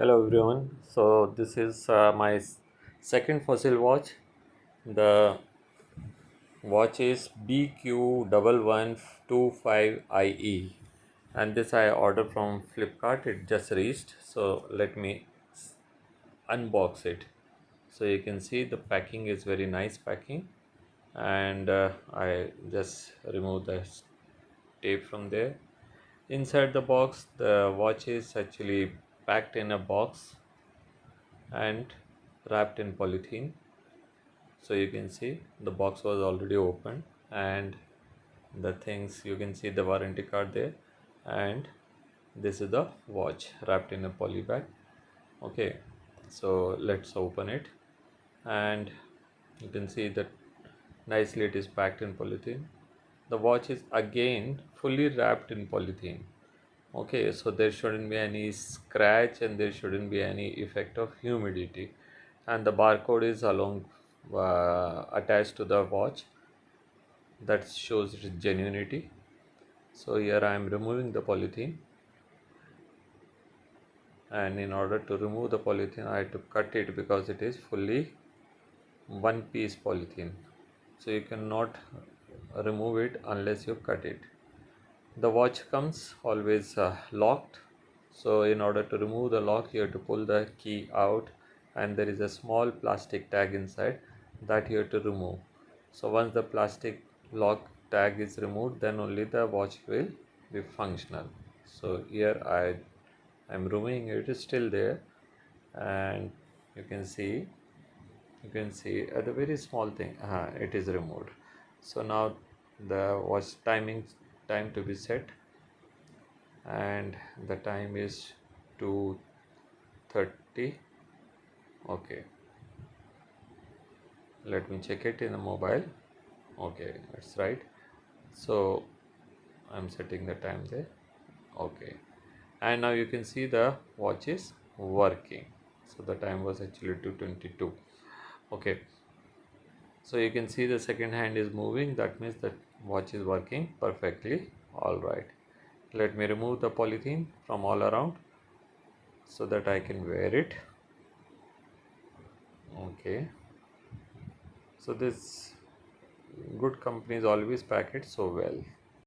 Hello everyone. So this is my second fossil watch. The watch is BQ1125IE, and this I ordered from Flipkart. It just reached. So let me unbox it. So you can see the packing is very nice packing, and I just remove the tape from there. Inside the box, the watch is actually packed in a box and wrapped in polythene. So you can see the box was already open, and the things, you can see the warranty card there, and this is the watch wrapped in a poly bag. Okay, so let's open it, and you can see that nicely it is packed in polythene. The watch is again fully wrapped in polythene. Okay, so there shouldn't be any scratch and there shouldn't be any effect of humidity, and the barcode is along attached to the watch. That shows its genuinity. So here I am removing the polythene, and in order to remove the polythene I had to cut it because it is fully one piece polythene. So you cannot remove it unless you cut it. The watch comes always locked. So in order to remove the lock, you have to pull the key out, and there is a small plastic tag inside that you have to remove. So once the plastic lock tag is removed, then only the watch will be functional. So here I am removing it. It is still there, and you can see at the very small thing, it is removed. So now the watch time to be set, and the time is 2:30. Okay, let me check it in the mobile. Okay, that's right. So I'm setting the time there. Okay, and now you can see the watch is working. So the time was actually 2:22. Okay, so you can see the second hand is moving. That means that watch is working perfectly. All right, let me remove the polythene from all around so that I can wear it. Okay, so this good companies always pack it so well.